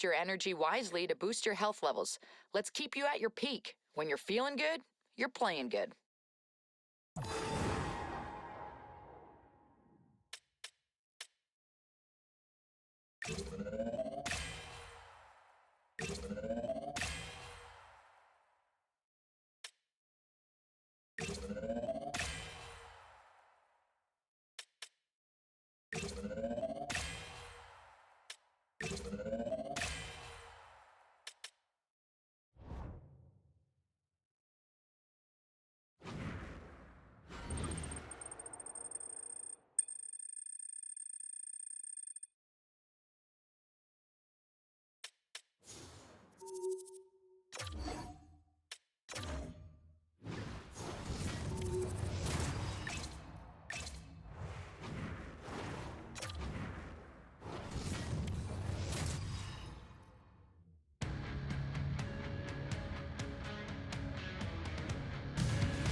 your energy wisely to boost your health levels. Let's keep you at your peak. When you're feeling good, you're playing good.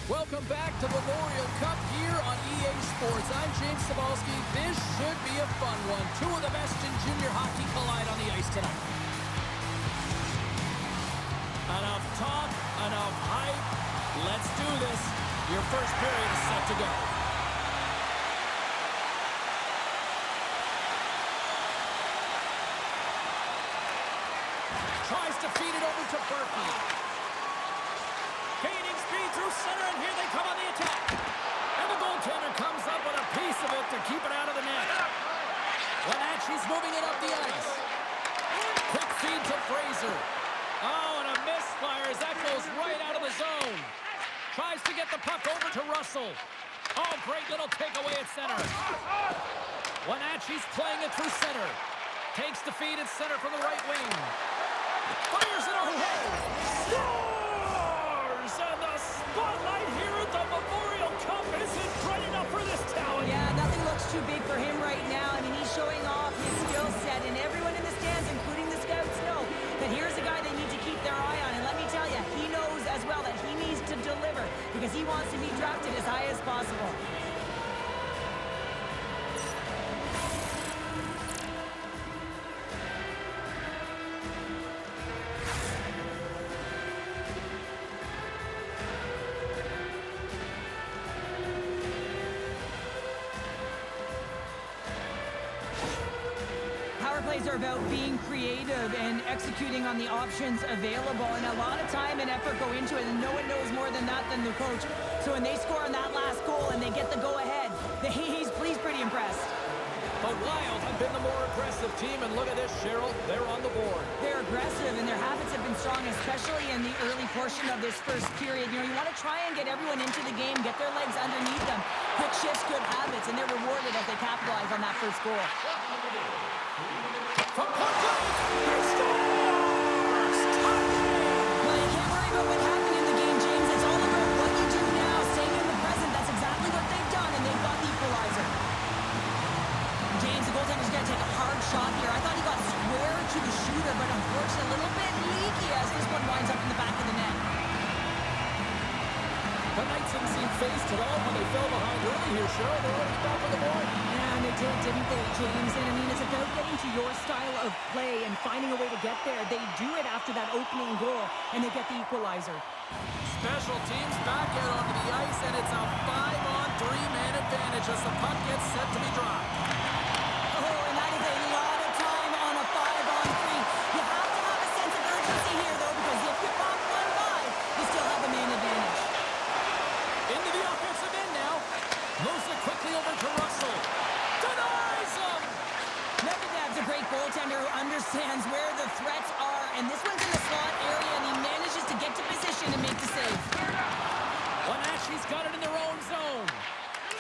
Welcome back to Memorial Cup here on EA Sports. I'm James Cebulski. This should be a fun one. Two of the best in junior hockey collide on the ice tonight. Enough talk, enough hype. Let's do this. Your first period is set to go. Tries to feed it over to Berkey. Gaining speed through center, and here they come on the attack. And the goaltender comes up with a piece of it to keep it out of the net. Wenatchee's moving it up the ice. Quick feed to Fraser. Oh, and a misfire as that goes right out of the zone. Tries to get the puck over to Russell. Oh, great little takeaway at center. Wenatchee's playing it through center. Takes the feed at center from the right wing. Fires it away. Scores! And the spotlight here at the Memorial Cup isn't bright enough for this talent. Yeah, nothing looks too big for him right now. I mean, he's showing off his skill set, and everyone in the stands, including the scouts, know that here's a guy they need to keep their eye on. And let me tell you, he knows as well that he needs to deliver because he wants to be drafted as high as possible. Plays are about being creative and executing on the options available, and a lot of time and effort go into it, and no one knows more than that than the coach. So when they score on that last goal and they get the go-ahead, he's pretty impressed. The Wild have been the more aggressive team, and look at this, Cheryl. They're on the board. They're aggressive, and their habits have been strong, especially in the early portion of this first period. You know, you want to try and get everyone into the game, get their legs underneath them. Quick shifts, good habits, and they're rewarded as they capitalize on that first goal. From Parkland, he scores! Well, you can't worry about what happened in the game, James. It's all about what you do now, staying in the present. That's exactly what they've done, and they've got the equalizer. James, the goaltender's going to take a hard shot here. I thought he got square to the shooter, but unfortunately a little bit leaky as this one winds up in the back of the net. The Knights didn't seem phased at all when they fell behind early here, Cheryl. They're already back on the board. Yeah, and they did, didn't they, James? And I mean, it's about getting to your style of play and finding a way to get there. They do it after that opening goal, and they get the equalizer. Special teams back out onto the ice, and it's a 5-on-3 man advantage as the puck gets set to be dropped. Oh, and that is a lot of time on a 5-on-3. You have to have a sense of urgency here, though, because if you pop one by, you still have the man advantage. Into the offensive end now. Moves it quickly over to Russell. Denies him! Medvedev's a great goaltender who understands where the threats are, and this one's in the slot area, and he manages to get to position and make the save. Wenatchee's got it in their own zone.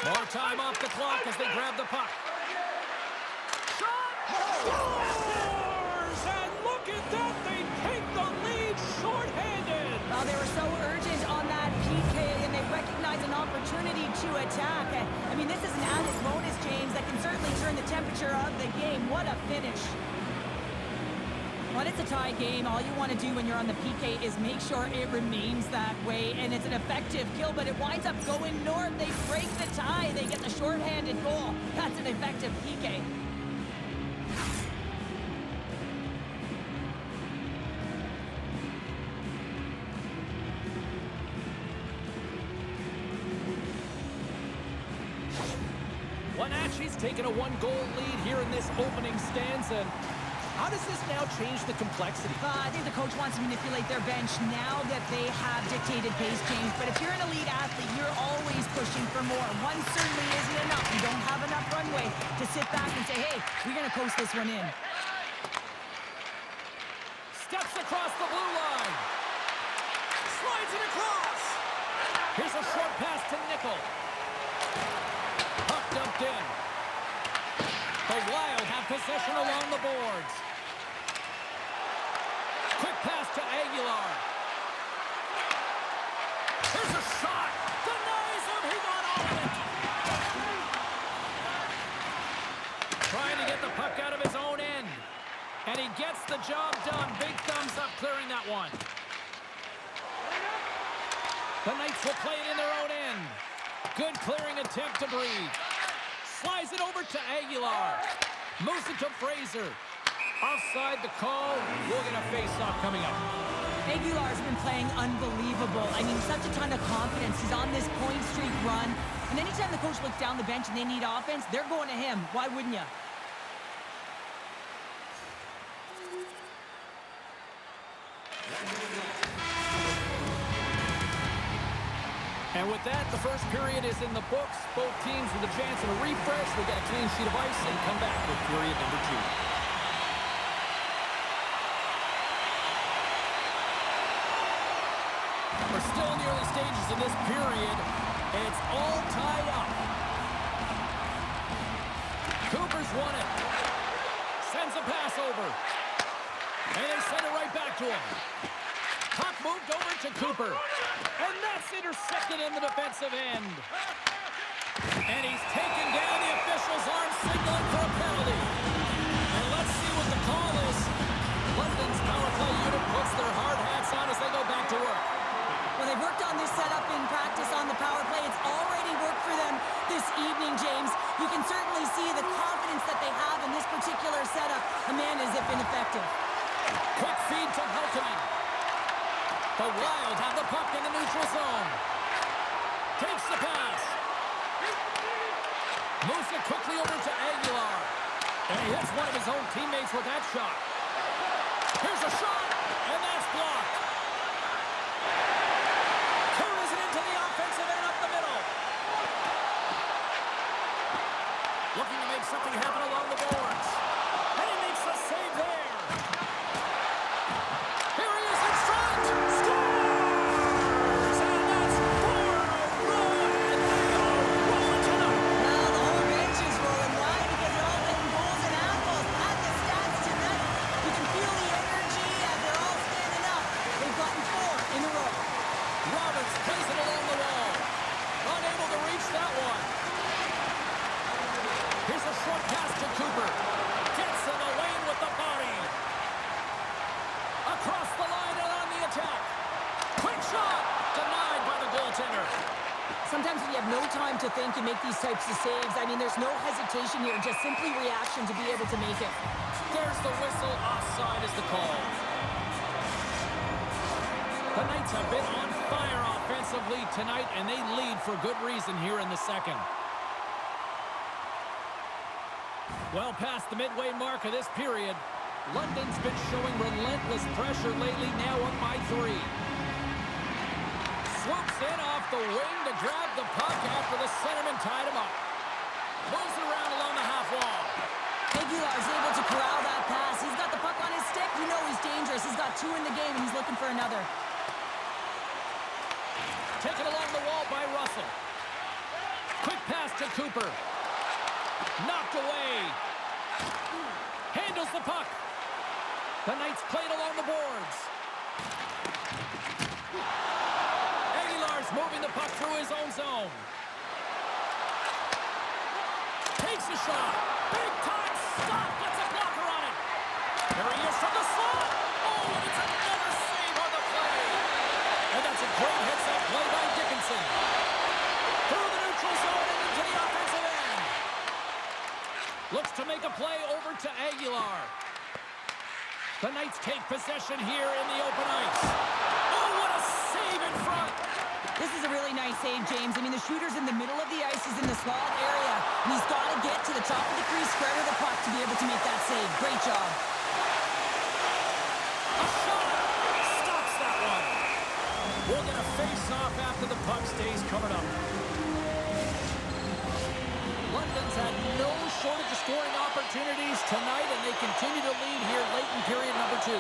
More time off the clock as they grab the puck. Shot! Scores! And look at that! They take the lead shorthanded! Well, they were so urgent on that PK, and they recognize an opportunity to attack. I mean, this is an added bonus, James, that can certainly turn the temperature of the game. What a finish. When it's a tie game, all you want to do when you're on the PK is make sure it remains that way, and it's an effective kill, but it winds up going north. They break the tie. They get the shorthanded goal. That's an effective PK. Archie's taken a one-goal lead here in this opening stanza. How does this now change the complexity? I think the coach wants to manipulate their bench now that they have dictated pace change. But if you're an elite athlete, you're always pushing for more. One certainly isn't enough. You don't have enough runway to sit back and say, hey, we're going to coast this one in. Steps across the blue line. Slides it across. Here's a short pass to Nickel. Puck dumped in. The Wild have possession along the boards. Quick pass to Aguilar. Here's a shot. Denies him. He got all of it. Trying to get the puck out of his own end. And he gets the job done. Big thumbs up clearing that one. The Knights will play it in their own end. Good clearing attempt to breathe. Slides it over to Aguilar. Moves it to Fraser. Offside the call. We'll get a face-off coming up. Aguilar's been playing unbelievable. I mean, such a ton of confidence. He's on this point streak run. And anytime the coach looks down the bench and they need offense, they're going to him. Why wouldn't you? And with that, the first period is in the books. Both teams with a chance of a refresh. We get a clean sheet of ice and come back with period number 2. We're still in the early stages of this period. It's all tied up. Cooper's won it. Sends a pass over. And they send it right back to him. Puck moved over to Cooper. And that's intercepted in the defensive end. And he's taken down. The officials aren't signaling for a penalty. And let's see what the call is. London's power play unit puts their hard hats on as they go back to work. Well, they've worked on this setup in practice on the power play. It's already worked for them this evening, James. You can certainly see the confidence that they have in this particular setup. A man as if ineffective. Quick feed to Halkinen. The Wild have the puck in the neutral zone. Takes the pass. Moves it quickly over to Aguilar. And he hits one of his own teammates with that shot. Here's a shot, and that's blocked. Carries it into the offensive end up the middle. Looking to make something happen along the boards. And he makes a save there. Here he is in front. Scores! And that's 4 in a row, and they are rolling tonight. Well, the whole bench is rolling. Why? Because they're all getting goals and apples. At the stats tonight, you can feel the energy as they're all standing up. They've gotten 4 in a row. Roberts plays it along the wall. Unable to reach that one. Here's a short pass to Cooper. Gets him away with the body. Across the line and on the attack. Quick shot. Denied by the goaltender. Sometimes when you have no time to think, you make these types of saves. I mean, there's no hesitation here, just simply reaction to be able to make it. There's the whistle. Offside is the call. The Knights have been on fire offensively tonight, and they lead for good reason here in the second. Well past the midway mark of this period, London's been showing relentless pressure lately, now up by 3. Swoops in off the wing to grab the puck after the centerman tied him up. Moves it around along the half wall. Aguilar's able to corral that pass. He's got the puck on his stick. You know he's dangerous. He's got 2 in the game, and he's looking for another. Taken along the wall by Russell. Quick pass to Cooper. Knocked away. Handles the puck. The Knights play it along the boards. Aguilar's moving the puck through his own zone. Takes a shot. Big time stop. Gets a blocker on it. There he is from the slot. Oh, and it's another save on the play. And that's a great heads-up play by Dickinson. Through the neutral zone and into the offensive end. Looks to make a play over to Aguilar. The Knights take possession here in the open ice. Oh, what a save in front. This is a really nice save, James. I mean, the shooter's in the middle of the ice. He's in the slot area, and he's got to get to the top of the crease, square to the puck to be able to make that save. Great job. A shot! Stops that one. We'll get a face-off after the puck stays covered up. London's had no shortage of scoring opportunities tonight, and they continue to lead here late in period number 2.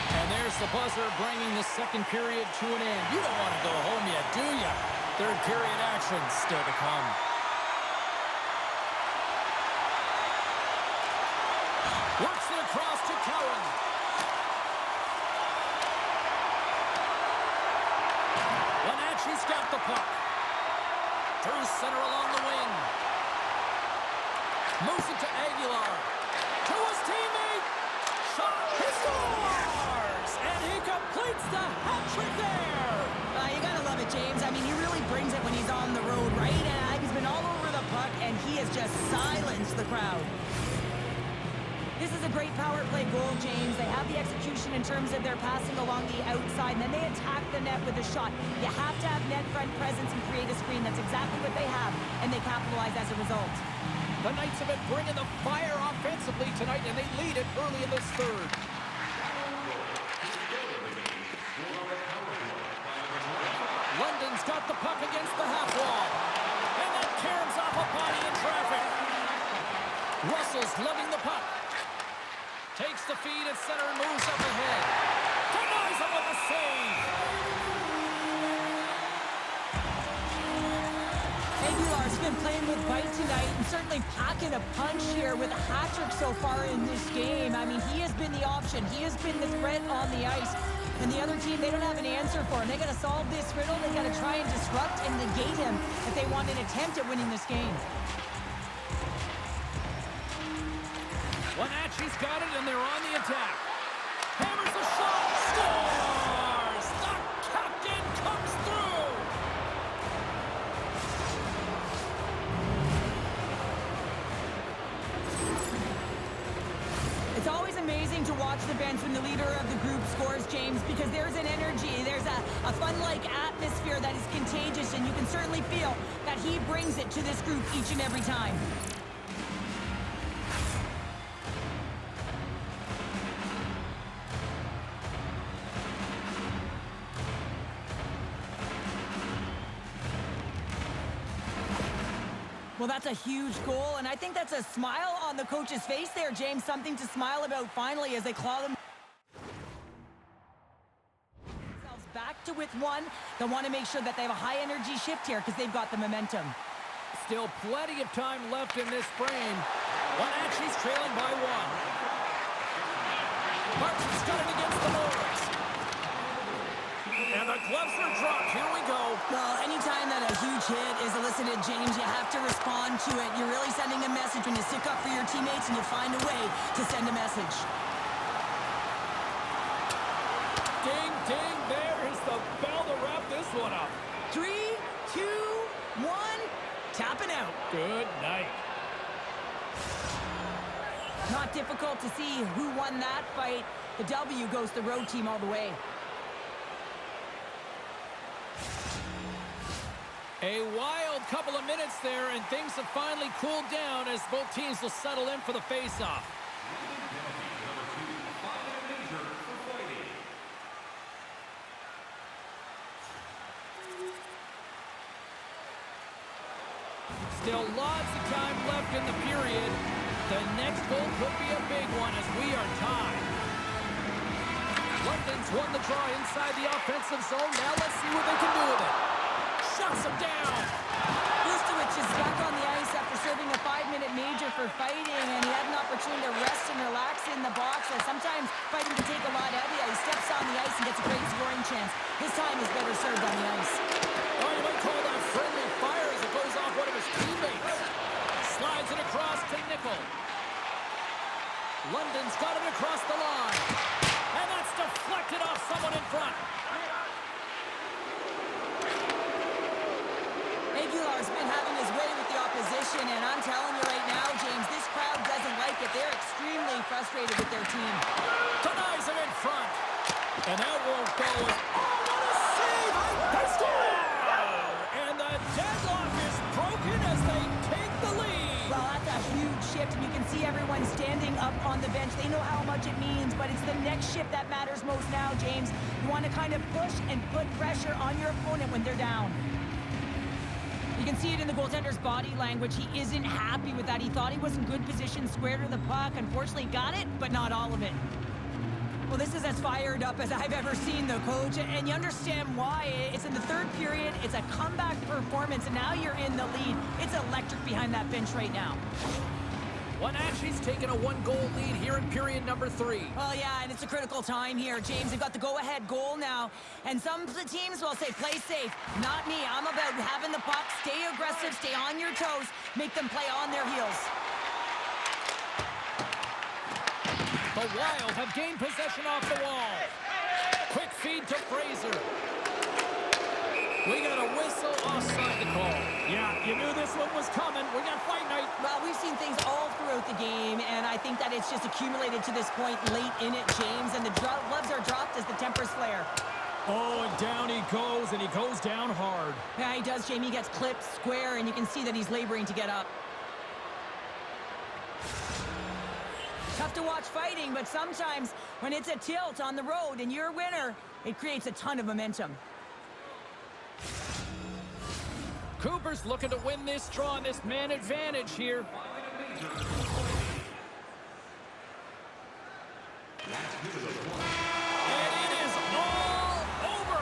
And there's the buzzer bringing the second period to an end. You don't want to go home yet, do you? Third period action still to come. Works it across to Cowan. Wenatchee's got the puck. Through center along the wing. Moves it to Aguilar. To his teammate. Shot. He scores! And he completes the hat trick there. You gotta love it, James. I mean, he really brings it when he's on the road, right? And he's been all over the puck, and he has just silenced the crowd. This is a great power play goal, James. They have the execution in terms of their passing along the outside, and then they attack the net with a shot. You have to have net front presence and create a screen. That's exactly what they have, and they capitalize as a result. The Knights have been bringing the fire offensively tonight, and they lead it early in this third. London's got the puck against the half wall. And that caroms off a body in traffic. Russell's lugging the puck. Takes the feed at center and moves up ahead. Denies him with a save. Aguilar's been playing with bite tonight and certainly packing a punch here with a hat trick so far in this game. I mean, he has been the option. He has been the threat on the ice. And the other team, they don't have an answer for him. They got to solve this riddle. They got to try and disrupt and negate him if they want an attempt at winning this game. Wenatchee's got it, and they're on the attack. Hammers the shot. Scores! The captain comes through. It's always amazing to watch the bench when the leader of the group scores, James, because there's an energy, there's a fun-like atmosphere that is contagious, and you can certainly feel that he brings it to this group each and every time. Well, that's a huge goal, and I think that's a smile on the coach's face there, James. Something to smile about finally as they claw themselves back to with one. They'll want to make sure that they have a high-energy shift here because they've got the momentum. Still plenty of time left in this frame. Wenatchee's trailing by 1. Martin's got it against the boards. And the gloves are dropped. Here we go. Well, anytime that a huge hit is elicited, James, you have to respond to it. You're really sending a message when you stick up for your teammates and you find a way to send a message. Ding, ding, there is the bell to wrap this one up. 3, 2, 1, tapping out. Good night. Not difficult to see who won that fight. The W goes the road team all the way. A wild couple of minutes there, and things have finally cooled down as both teams will settle in for the face-off. Still lots of time left in the period. The next goal could be a big one as we are tied. London's won the draw inside the offensive zone. Now let's see what they can do with it. Shuts him down. Vucevic is back on the ice after serving a 5-minute major for fighting, and he had an opportunity to rest and relax in the box. So sometimes fighting can take a lot out of you. He steps on the ice and gets a great scoring chance. His time is better served on the ice. Oh, you might call that friendly fire as it goes off one of his teammates. Slides it across to Nickel. London's got it across the line. And that's deflected off someone in front. Aguilar's been having his way with the opposition, and I'm telling you right now, James, this crowd doesn't like it. They're extremely frustrated with their team. Denies him in front. And that won't go. Oh, what a save! They score! And the deadlock is broken as they take the lead. Well, that's a huge shift, and you can see everyone standing up on the bench. They know how much it means, but it's the next shift that matters most now, James. You want to kind of push and put pressure on your opponent when they're down. You can see it in the goaltender's body language. He isn't happy with that. He thought he was in good position, square to the puck. Unfortunately, got it, but not all of it. Well, this is as fired up as I've ever seen the coach, and you understand why. It's in the third period. It's a comeback performance, and now you're in the lead. It's electric behind that bench right now. Wenatchee's taken a one-goal lead here in period number 3. Well, yeah, and it's a critical time here, James. They've got the go-ahead goal now, and some of the teams will say, play safe. Not me. I'm about having the puck, stay aggressive, stay on your toes, make them play on their heels. The Wild have gained possession off the wall. Quick feed to Fraser. We got a whistle offside the call. Yeah, you knew this one was coming. We got fight night. Well, we've seen things all throughout the game, and I think that it's just accumulated to this point late in it, James, and the gloves are dropped as the tempers flare. Oh, and down he goes, and he goes down hard. Yeah, he does, Jamie. He gets clipped square, and you can see that he's laboring to get up. Tough to watch fighting, but sometimes when it's a tilt on the road and you're a winner, it creates a ton of momentum. Cooper's looking to win this draw on this man advantage here. And it is all over.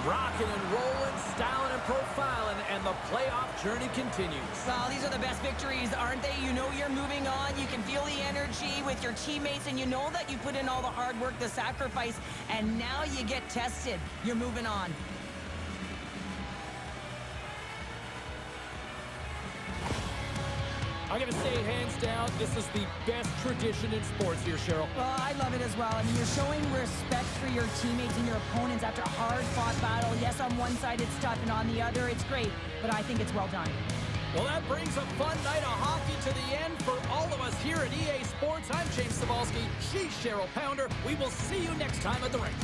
Rocking and rolling, styling and profiling, and the playoff journey continues. Well, these are the best victories, aren't they? You know you're moving on. You can feel the energy with your teammates, and you know that you put in all the hard work, the sacrifice, and now you get tested. You're moving on. I'm going to say hands down, this is the best tradition in sports here, Cheryl. Well, I love it as well. I mean, you're showing respect for your teammates and your opponents after a hard-fought battle. Yes, on one side it's tough, and on the other it's great, but I think it's well done. Well, that brings a fun night of hockey to the end for all of us here at EA Sports. I'm James Cybulski. She's Cheryl Pounder. We will see you next time at the rink.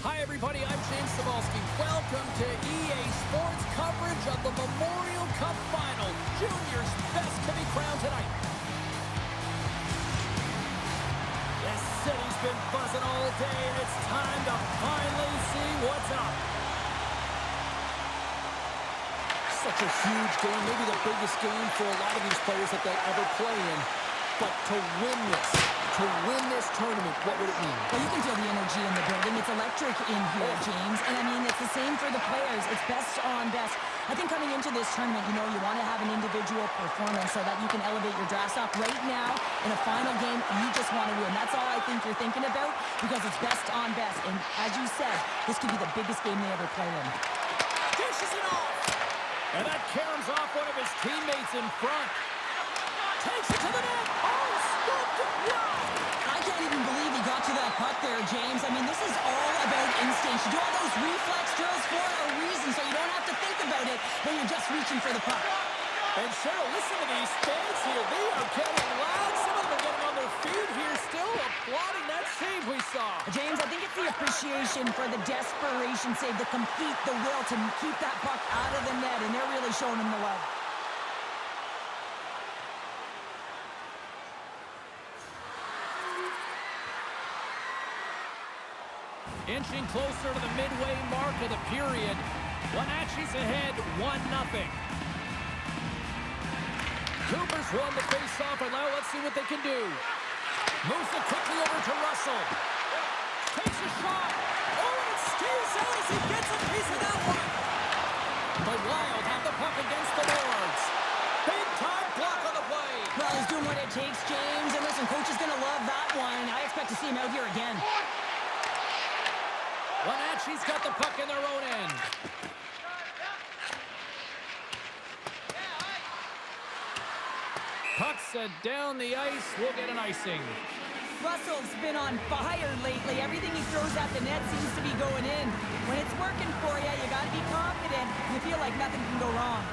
Hi, everybody. I'm James Cybulski. Welcome to EA Sports coverage of the Memorial Cup Final. Junior's best to be crowned tonight. This city's been buzzing all day, and it's time to finally see what's up. Such a huge game, maybe the biggest game for a lot of these players that they'll ever play in. But to win this tournament, what would it mean? Well, you can feel the energy in the building. It's electric in here, James. And, I mean, it's the same for the players. It's best on best. I think coming into this tournament, you know, you want to have an individual performance so that you can elevate your draft stock. Right now, in a final game, you just want to win. That's all I think you're thinking about because it's best on best. And as you said, this could be the biggest game they ever play in. Dishes it off! And that caroms off one of his teammates in front. Takes it to the net! Oh, scooped it! Wow! I can't even believe he got to that puck there, James. I mean, this is all about instinct. You do all those reflex drills for a reason, so you don't have to think about it when you're just reaching for the puck. And Cheryl, listen to these fans here. They are getting loud. Some of them are getting on their feet here, still applauding that save we saw. James, I think it's the appreciation for the desperation save, the compete, the will to keep that puck out of the net, and they're really showing him the love. Inching closer to the midway mark of the period. Wenatchee's ahead 1-0. Cooper's won the face-off, and now let's see what they can do. Moves it quickly over to Russell. Takes a shot. Oh, and it steals out as he gets a piece of that one. The Wild have the puck against the boards. Big-time block on the play. Well, he's doing what it takes, James. And listen, coach is going to love that one. I expect to see him out here again. Wenatchee's got the puck in their own end. Puck set down the ice. We'll get an icing. Russell's been on fire lately. Everything he throws at the net seems to be going in. When it's working for you, you got to be confident. You feel like nothing can go wrong.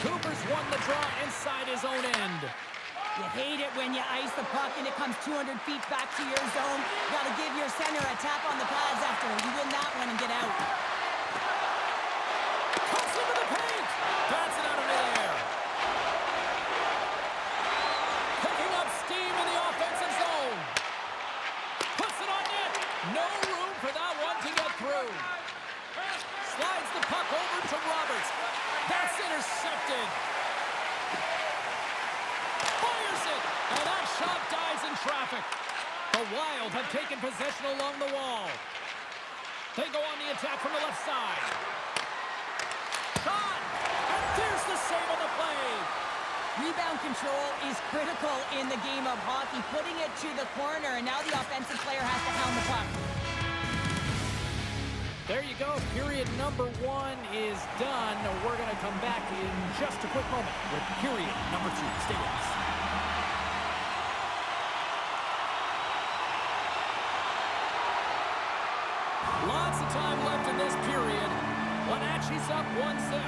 Cooper's won the draw inside his own end. You hate it when you ice the puck and it comes 200 feet back to your zone. You got to give your center a tap on the pads after you win that one and get out. Cuts into the paint. Bats it out of midair. Picking up steam in the offensive zone. Puts it on net. No room for that one to get through. Slides the puck over to Roberts. That's intercepted. Fires it. And that shot dies in traffic. The Wild have taken possession along the wall. They go on the attack from the left side. Shot. And there's the save on the play. Rebound control is critical in the game of hockey. Putting it to the corner, and now the offensive player has to pound the puck. There you go. Period number 1 is done. We're going to come back in just a quick moment with period number 2. Stay with us. Lots of time left in this period. Wenatchee's up 1-0.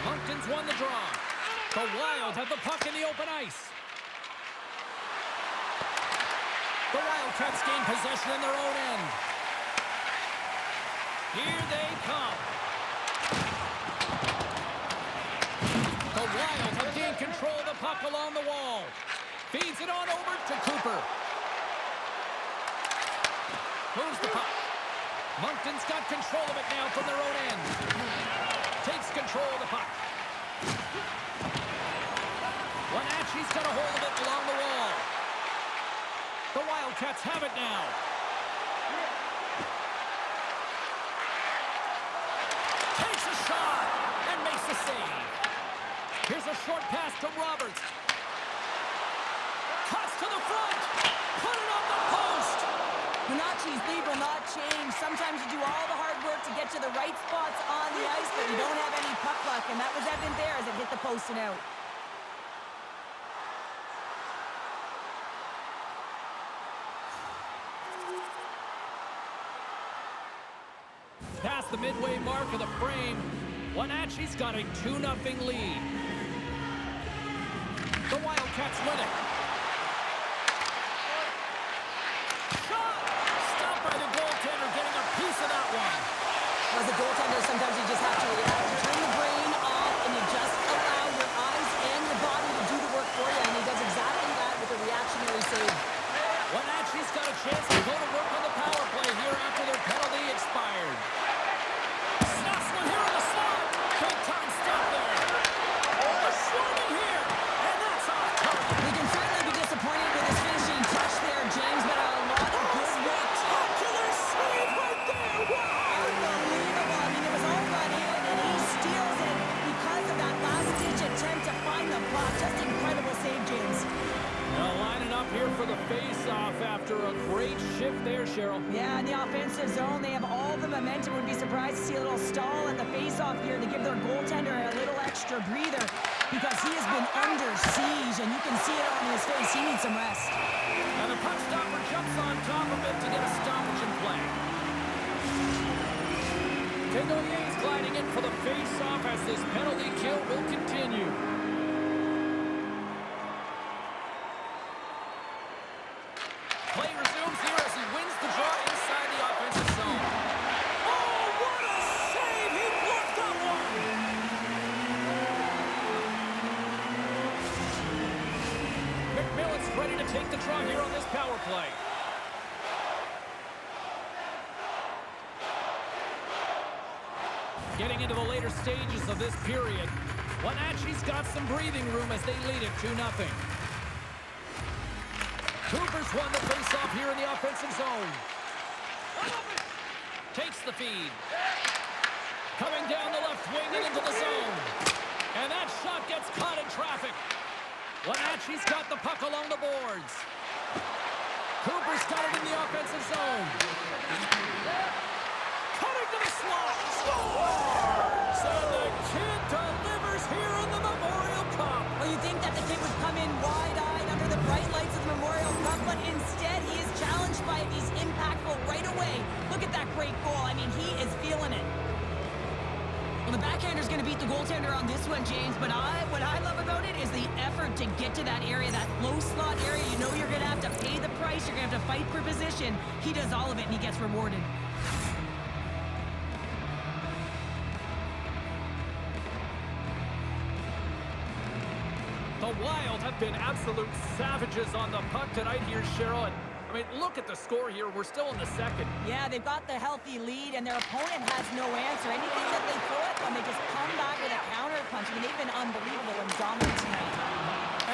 Moncton's won the draw. The Wild have the puck in the open ice. The Wildcats gain possession in their own end. Here they come. The Wild have gained control of the puck along the wall. Feeds it on over to Cooper. Moves the puck. Moncton's got control of it now from their own end. Takes control of the puck. Wenatchee's got a hold of it along the wall. The Wildcats have it now. Takes a shot and makes the save. Here's a short pass to Roberts. Cuts to the front. Put it on the post. Wenatchee's lead will not change. Sometimes you do all the hard work to get to the right spots on the ice, but you don't have any puck luck, and that was evident there as it hit the post and out. Past the midway mark of the frame, Wenatchee's got a 2-0 lead. The Wildcats win it. Shot! Stopped by the goaltender, getting a piece of that one. As a goaltender, sometimes you just have to react. You turn the brain off, and you just allow your eyes and your body to do the work for you, and he does exactly that with a reactionary save. Wenatchee's got a chance to go to work on the power play here after their penalty expired. Snaps one here in the slot. Big time stop there. A swarming here, and that's off target. We can certainly be disappointed with his finishing touch there, James, but a lot of good work. Spectacular save right there. Wow. Unbelievable. I mean, it was all run in, and he steals it because of that last-ditch attempt to find the puck. Just incredible save, James. Now lining up here for the face-off after a great shift there, Cheryl. Yeah, in the offensive zone, they have all the momentum. Would be surprised to see a little stall at the face-off here to give their goaltender a little extra breather because he has been under siege, and you can see it on his face. He needs some rest. And the puck stopper jumps on top of it to get a stoppage in play. Tendonier's gliding in for the face-off as this penalty kill will continue. Play resumes here as he wins the draw inside the offensive zone. Oh, what a save! He blocked that one! McMillan's ready to take the draw here on this power play. Getting into the later stages of this period, Wenatchee's got some breathing room as they lead it 2-0. Cooper's won the face-off here in the offensive zone. Takes the feed. Coming down the left wing and into the zone. And that shot gets caught in traffic. Wenatchee's got the puck along the boards. Cooper's got it in the offensive zone. Cutting to the slot. Scores! And the kid delivers here in the Memorial Cup. Well, you think that the kid would come in wide-eyed under the bright lights of the Memorial Cup, but instead he is challenged by it. He's impactful right away. Look at that great goal. I mean, he is feeling it. Well, the backhander's going to beat the goaltender on this one, James, but what I love about it is the effort to get to that area, that low slot area. You know you're going to have to pay the price. You're going to have to fight for position. He does all of it, and he gets rewarded. The Wild have been absolute savages on the puck tonight here, Cheryl. I mean, look at the score here. We're still in the second. Yeah, they've got the healthy lead, and their opponent has no answer. Anything that they throw at them, they just come back with a counter punch. I mean, they've been unbelievable and dominant tonight.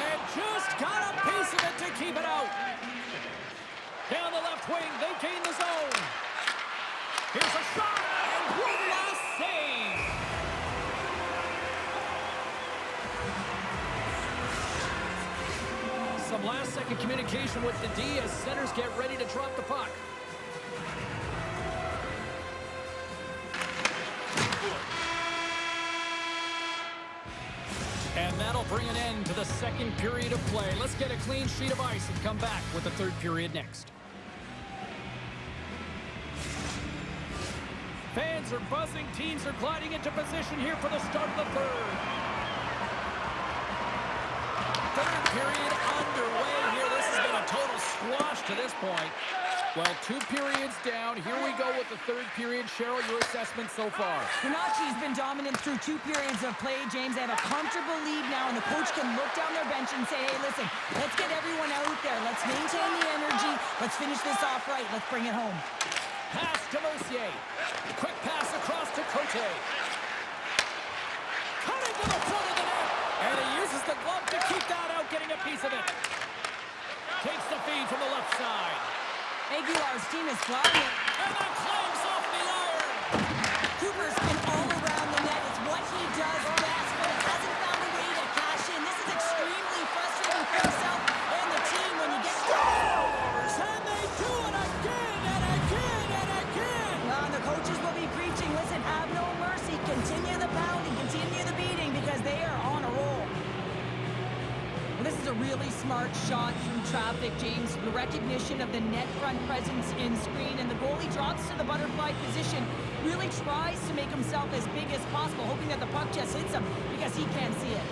And just got a piece of it to keep it out. Down the left wing, they gain the zone. Here's a shot, and one last save. Some last-second communication with the D as centers get ready to drop the puck. And that'll bring an end to the second period of play. Let's get a clean sheet of ice and come back with the third period next. Fans are buzzing. Teams are gliding into position here for the start of the third. Third period underway here. This has been a total squash to this point. Well, 2 periods down. Here we go with the third period. Cheryl, your assessment so far? Wenatchee's been dominant through 2 periods of play, James. They have a comfortable lead now, and the coach can look down their bench and say, hey, listen, let's get everyone out there. Let's maintain the energy. Let's finish this off right. Let's bring it home. Pass to Mercier. Quick pass across to Cote. Cutting to the front of the net. And he uses the glove to keep that out, getting a piece of it. Takes the feed from the left side. Aguilar's team is flying it. And that climbs off the iron. Cooper's been all around the net. It's what he does best, but he hasn't found a way to cash in. This is extremely frustrating for himself and the team when you get Scores! And they do it again and again and again. Well, the coaches will be preaching, listen, have no mercy. Continue the pounding, continue the beating, because they are on a roll. Well, this is a really smart shot through traffic, James. The recognition of the net front presence in screen, and the goalie drops to the butterfly position, really tries to make himself as big as possible, hoping that the puck just hits him because he can't see it.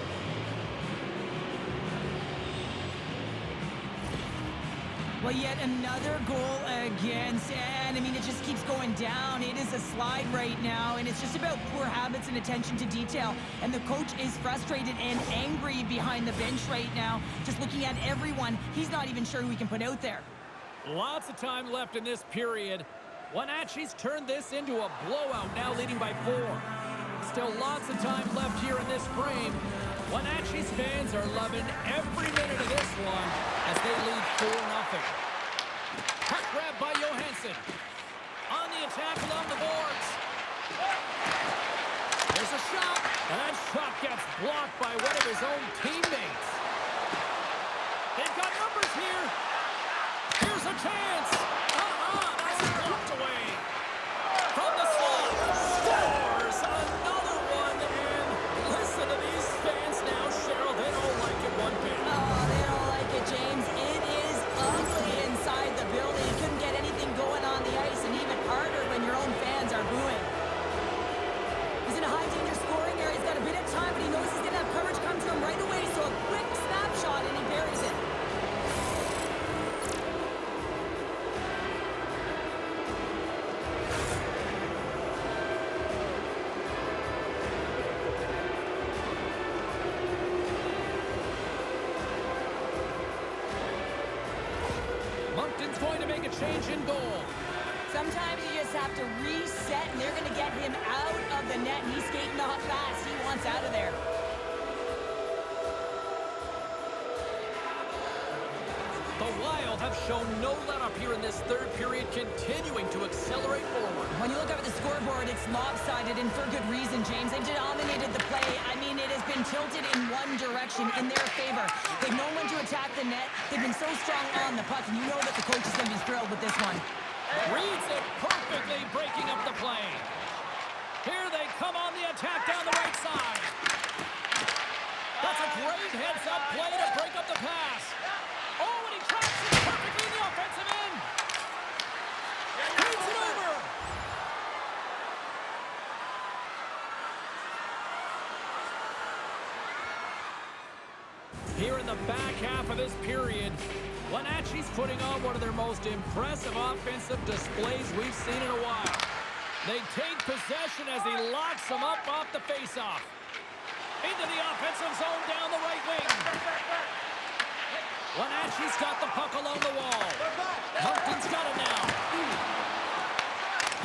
Well, yet another goal against, and I mean, it just keeps going down. It is a slide right now, and it's just about poor habits and attention to detail. And the coach is frustrated and angry behind the bench right now, just looking at everyone. He's not even sure who he can put out there. Lots of time left in this period. Wenatchee's turned this into a blowout, now leading by 4. Still lots of time left here in this frame. Wenatchee's fans are loving every minute of this one as they lead 4-0. Puck grab by Johansson. On the attack along the boards. There's a shot. And that shot gets blocked by one of his own teammates. They've got numbers here. Here's a chance. That's blocked away. From the slot. Scores another one. And listen to these fans now, Cheryl. They don't like it one bit. Oh, they don't like it, James. It is ugly inside the building. You couldn't get anything going on the ice, and even harder when your own fans are booing. He's in a high-danger scoring area. He's got a bit of time, but he knows he's going to have coverage come to him right away, so a quick snapshot, and he buries it. in goal. Sometimes you just have to reset, and they're going to get him out of the net. He's skating off fast. He wants out of there. The Wild have shown no let-up here in this third period, continuing to accelerate forward. When you look up at the scoreboard, it's lopsided, and for good reason, James. They've dominated the play. I mean, it has been tilted in one direction in their favor. They've known when to attack the net. They've been so strong on the puck, and you know that the coach is going to be thrilled with this one. Reads it perfectly, breaking up the play. Here they come on the attack down the right side. That's a great heads-up play to break up the pass. Oh, and he traps it perfectly in the offensive end. Beats it over. Here in the back half of this period, Wenatchee's putting on one of their most impressive offensive displays we've seen in a while. They take possession as he locks them up off the faceoff. Into the offensive zone down the right wing. Wenatchee's got the puck along the wall. Humpton's got it now.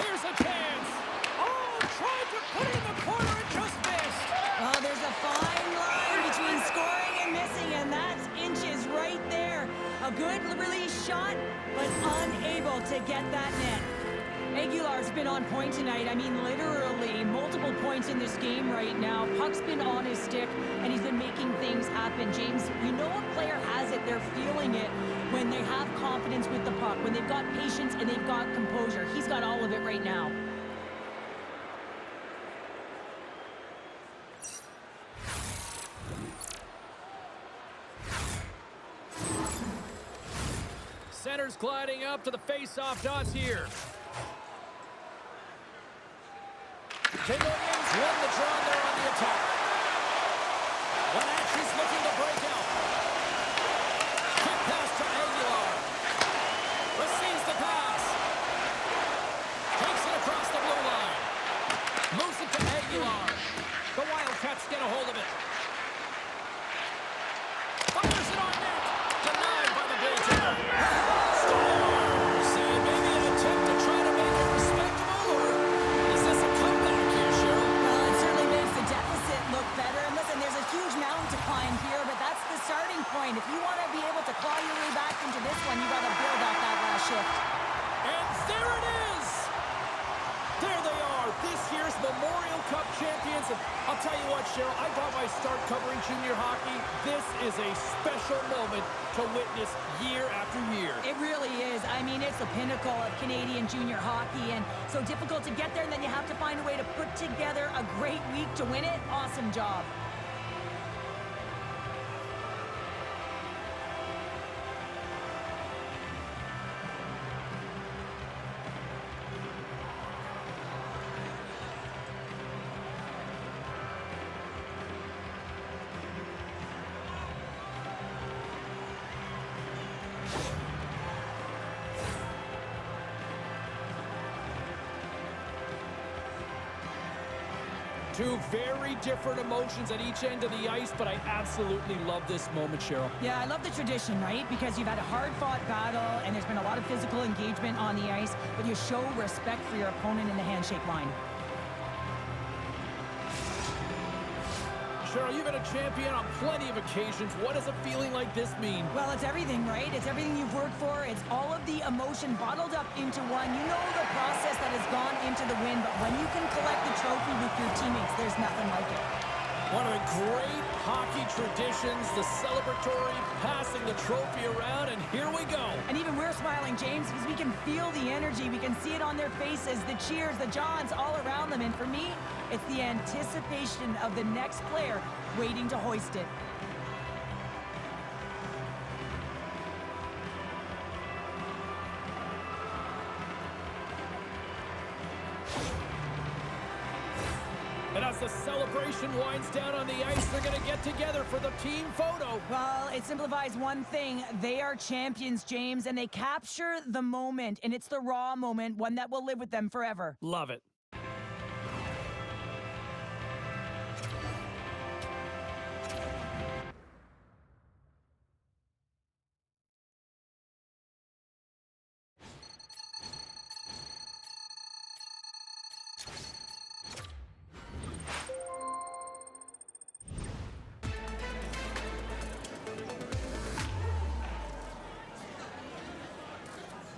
Here's a chance. Oh, tried to put it in the corner and just missed. Well, there's a fine line between scoring and missing, and that's inches right there. A good release shot, but unable to get that net. Aguilar's been on point tonight. I mean, literally multiple points in this game right now. Puck's been on his stick, and he's been making things happen. James, you know a player has it. They're feeling it when they have confidence with the puck, when they've got patience and they've got composure. He's got all of it right now. Center's gliding up to the face-off dots here. Canadians won the draw there on the attack. Wenatchee's looking to break out. Quick pass to Aguilar. Receives the pass. Takes it across the blue line. Moves it to Aguilar. The Wildcats get a hold of it. Fires it on net. Denied by the goaltender. See, maybe an attempt to try to make it respectable, or is this a comeback here, Cheryl? Well, it certainly makes the deficit look better. And listen, there's a huge mountain to climb here, but that's the starting point. If you want to be able to claw your way back into this one, you got to build off that last shift. And there it is! There they are, this year's Memorial Cup champions. And I'll tell you what, Cheryl, I got my start covering junior hockey. This is a special moment to witness year after year. It really is. I mean, it's the pinnacle of Canadian junior hockey, and so difficult to get there, and then you have to find a way to put together a great week to win it. Awesome job. Two very different emotions at each end of the ice, but I absolutely love this moment, Cheryl. Yeah, I love the tradition, right? Because you've had a hard-fought battle, and there's been a lot of physical engagement on the ice, but you show respect for your opponent in the handshake line. Cheryl, you've been a champion on plenty of occasions. What does a feeling like this mean? Well, it's everything, right? It's everything you've worked for. It's all of the emotion bottled up into one. You know the process that has gone into the win, but when you can collect the trophy with your teammates, there's nothing like it. One of the great hockey traditions, the celebratory passing the trophy around, and here we go. And even we're smiling, James, because we can feel the energy. We can see it on their faces, the cheers, the johns all around them. And for me, it's the anticipation of the next player waiting to hoist it. And as the celebration winds down on the ice, they're going to get together for the team photo. Well, it simplifies one thing. They are champions, James, and they capture the moment, and it's the raw moment, one that will live with them forever. Love it.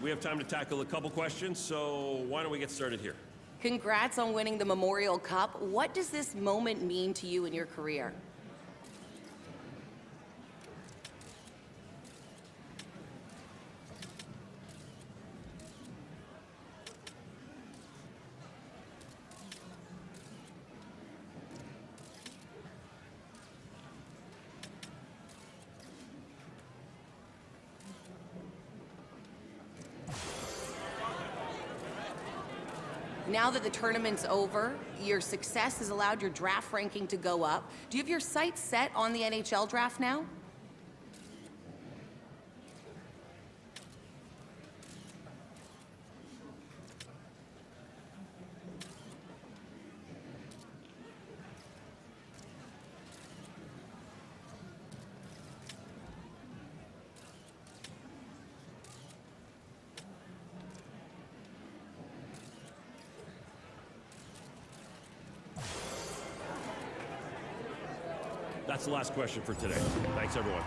we have time to tackle a couple questions, so why don't we get started here? Congrats on winning the Memorial Cup. What does this moment mean to you in your career? Now that the tournament's over, your success has allowed your draft ranking to go up. Do you have your sights set on the NHL draft now? That's the last question for today. Thanks, everyone.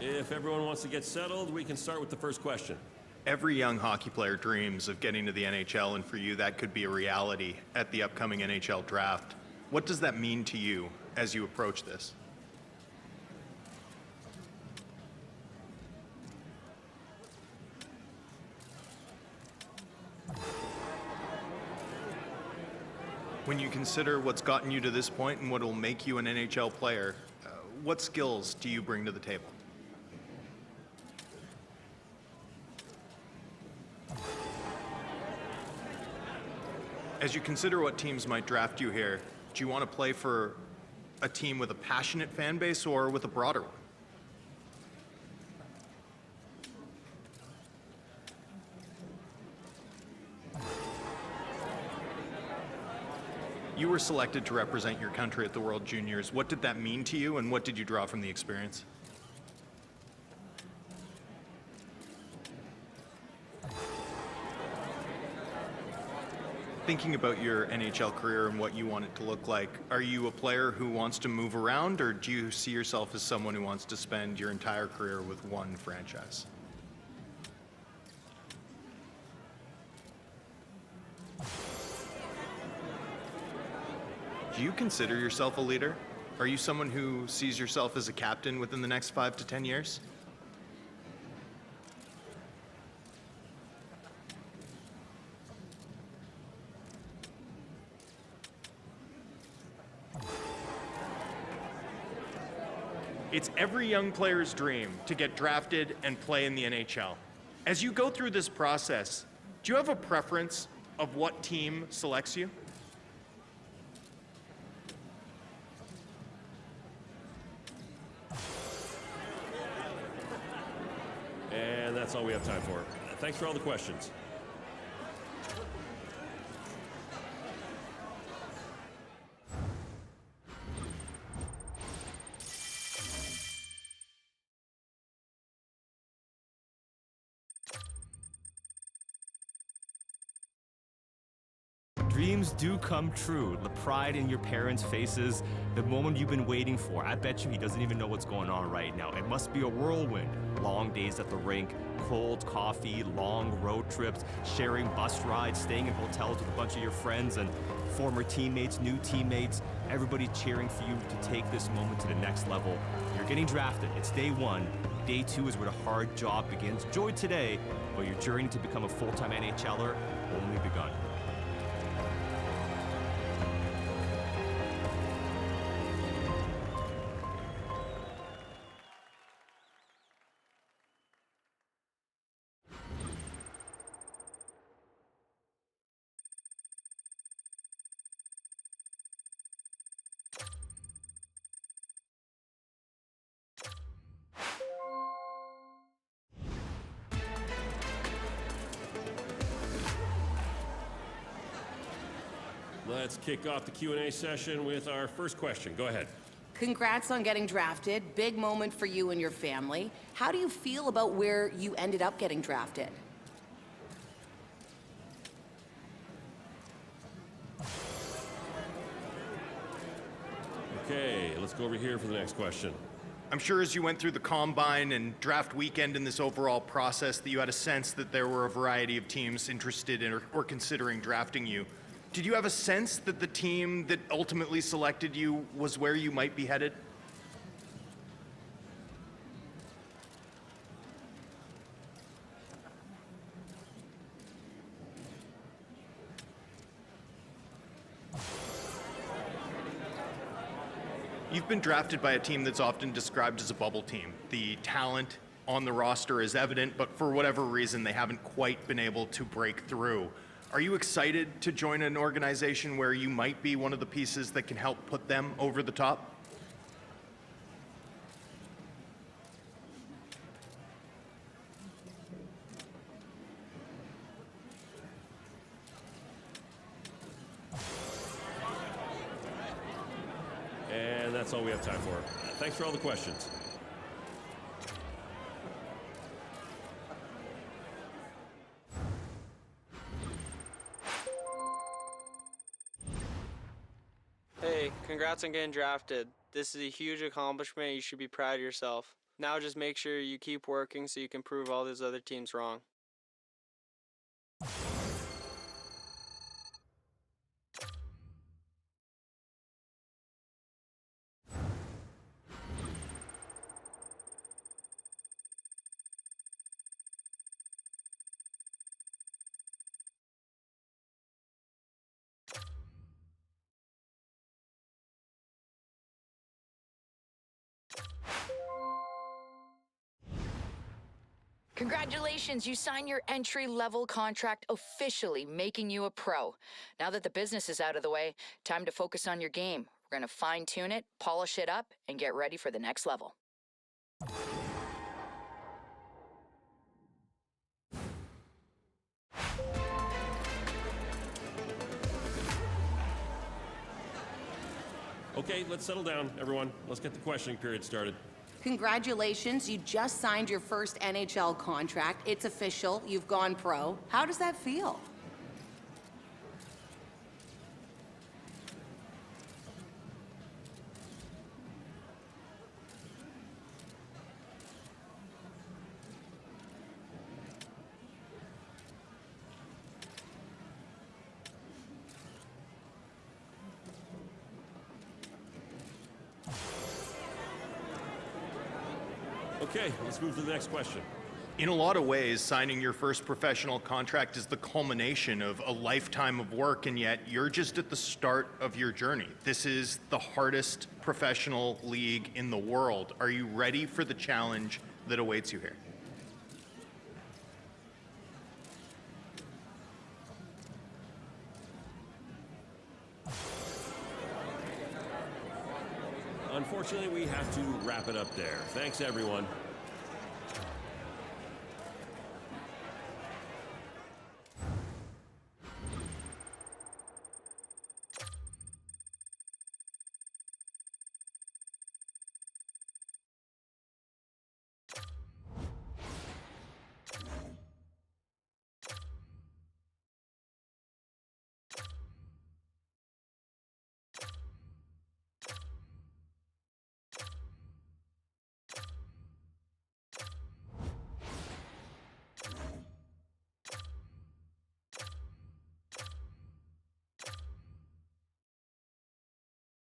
If everyone wants to get settled, we can start with the first question. Every young hockey player dreams of getting to the NHL, and for you, that could be a reality at the upcoming NHL draft. What does that mean to you as you approach this? When you consider what's gotten you to this point and what will make you an NHL player, what skills do you bring to the table? As you consider what teams might draft you here, do you want to play for a team with a passionate fan base or with a broader one? You were selected to represent your country at the World Juniors. What did that mean to you, and what did you draw from the experience? Thinking about your NHL career and what you want it to look like, are you a player who wants to move around, or do you see yourself as someone who wants to spend your entire career with one franchise? Do you consider yourself a leader? Are you someone who sees yourself as a captain within the next 5 to 10 years? It's every young player's dream to get drafted and play in the NHL. As you go through this process, do you have a preference of what team selects you? And that's all we have time for. Thanks for all the questions. Dreams do come true. The pride in your parents' faces, the moment you've been waiting for. I bet you he doesn't even know what's going on right now. It must be a whirlwind. Long days at the rink, cold coffee, long road trips, sharing bus rides, staying in hotels with a bunch of your friends and former teammates, new teammates. Everybody cheering for you to take this moment to the next level. You're getting drafted. It's day one. Day two is where the hard job begins. Enjoy today, but your journey to become a full-time NHLer only begun. Let's kick off the Q&A session with our first question. Go ahead. Congrats on getting drafted. Big moment for you and your family. How do you feel about where you ended up getting drafted? Okay, let's go over here for the next question. I'm sure as you went through the combine and draft weekend in this overall process that you had a sense that there were a variety of teams interested in or considering drafting you. Did you have a sense that the team that ultimately selected you was where you might be headed? You've been drafted by a team that's often described as a bubble team. The talent on the roster is evident, but for whatever reason, they haven't quite been able to break through. Are you excited to join an organization where you might be one of the pieces that can help put them over the top? And that's all we have time for. Thanks for all the questions. Hey, congrats on getting drafted. This is a huge accomplishment. You should be proud of yourself. Now just make sure you keep working so you can prove all these other teams wrong. Congratulations, you signed your entry-level contract, officially making you a pro. Now that the business is out of the way, time to focus on your game. We're going to fine-tune it, polish it up, and get ready for the next level. Okay, let's settle down, everyone. Let's get the questioning period started. Congratulations, you just signed your first NHL contract. It's official, you've gone pro. How does that feel? Okay, let's move to the next question. In a lot of ways, signing your first professional contract is the culmination of a lifetime of work, and yet you're just at the start of your journey. This is the hardest professional league in the world. Are you ready for the challenge that awaits you here? Unfortunately, we have to wrap it up there. Thanks, everyone.